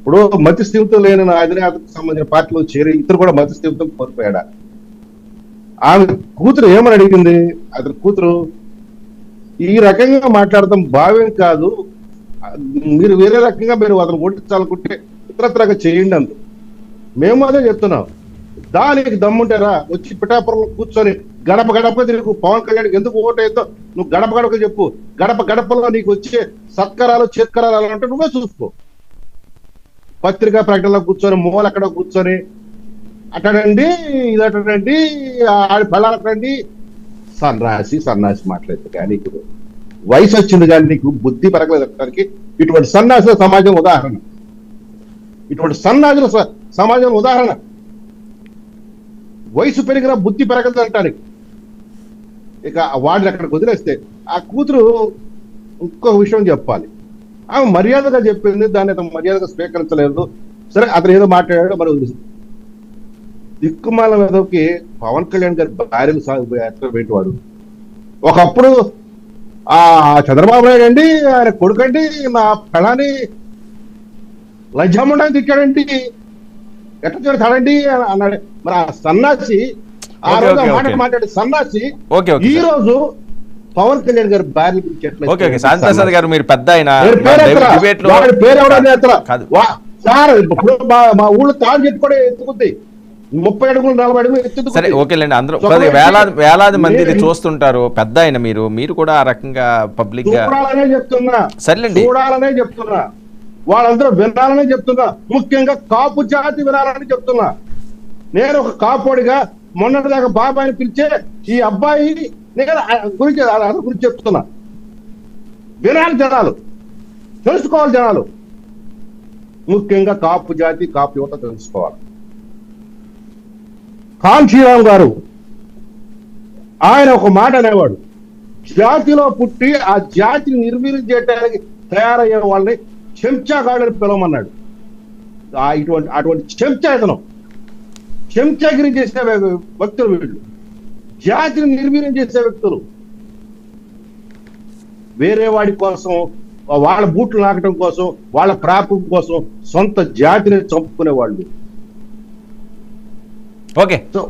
ఇప్పుడు మతి స్థిమితం లేని అధినేతకు సంబంధించిన పార్టీలో చేరి ఇతరు కూడా మతి స్థిమితం కోల్పోయాడా? ఆమె కూతురు ఏమని అడిగింది? అతని కూతురు ఈ రకంగా మాట్లాడటం భావ్యం కాదు, మీరు వేరే రకంగా మీరు అతను ఓడించాలనుకుంటే ఇతరత్రగా చేయండి అందు. మేము అదే చెప్తున్నాం. దానికి దమ్ముంటారా వచ్చి పిఠాపురంలో కూర్చొని గడప గడప తిరుగు పవన్ కళ్యాణ్కి ఎందుకు ఓటేద్దో నువ్వు గడప గడప చెప్పు, గడప గడపలో నీకు వచ్చే సత్కారాలు చేత్కారాలు అంటే నువ్వే చూసుకో. పత్రికా ప్రకటనలో కూర్చొని మూల ఎక్కడ కూర్చొని అటనండి ఇదటండి ఆడి పళ్ళాలండి సన్నాసి మాట్లాడితే కానీ ఇప్పుడు వయసు వచ్చింది కానీ నీకు బుద్ధి పెరగలేదనడానికి ఇటువంటి సన్నాసుల సమాజం ఉదాహరణ. ఇటువంటి సన్నాసుల సమాజం ఉదాహరణ. వయసు పెరిగిన బుద్ధి పెరగదు అంటానికి. ఇక వాడిని అక్కడికి వదిలేస్తే ఆ కూతురు ఇంకొక విషయం చెప్పాలి. ఆమె మర్యాదగా చెప్పింది, దాన్ని అతను మర్యాదగా స్వీకరించలేదు. సరే అతను ఏదో మాట్లాడాడో మరి దిక్కుమాల మీదకి పవన్ కళ్యాణ్ గారి భార్యను వాడు. ఒకప్పుడు ఆ చంద్రబాబు నాయుడు అండి ఆయన కొడుకండి నా పెళ్ళాన్ని లంచాముండని తిట్టాడండి, ఎట్లా చేస్తాడండి అన్నాడు. మరి ఆ సన్నాసి ఆ రోజు మాట్లాడే సన్నాసి ఈ రోజు పవన్ కళ్యాణ్ గారి భార్య గురించి ఎట్లా గారు మీరు పెద్ద సార్ ఇప్పుడు మా ఊళ్ళో తాను చెప్పుకోవడం ఎత్తుకుంది 30 అడుగులు 40 అడుగులు ఎత్తు. సరే ఓకేలేండి, అందరూ వేలాది మంది చూస్తుంటారు. పెద్ద ఆయన మీరు కూడా ఆ రకంగా పబ్లిక్ గా చెప్తున్నా, సరేలేండి చూడాలనే చెప్తున్నా, వాళ్ళందరూ వినాలనే చెప్తున్నా, ముఖ్యంగా కాపు జాతి వినాలని చెప్తున్నా. నేను ఒక కాపోడిగా మొన్నటిదాకా బాబాయిని పిలిచే ఈ అబ్బాయి గురించి చెప్తున్నా. వినాలి జనాలు, తెలుసుకోవాలి జనాలు, ముఖ్యంగా కాపు జాతి కాపు యువత తెలుసుకోవాలి. ఖాన్ శ్రీరామ్ గారు ఆయన ఒక మాట అనేవాడు, జాతిలో పుట్టి ఆ జాతిని నిర్వీర్యం చేయడానికి తయారయ్యే వాళ్ళని చెంచాగాడని పిలవమన్నాడు. అటువంటి చెంచాతనం, చెంచాగిరి చేసే వ్యక్తులు వీళ్ళు, జాతిని నిర్వీర్యం చేసే వ్యక్తులు. వేరే వాడి కోసం, వాళ్ళ బూట్లు నాకడం కోసం, వాళ్ళ ప్రాపం కోసం సొంత జాతిని చంపుకునే వాళ్ళు. ఓకే. సో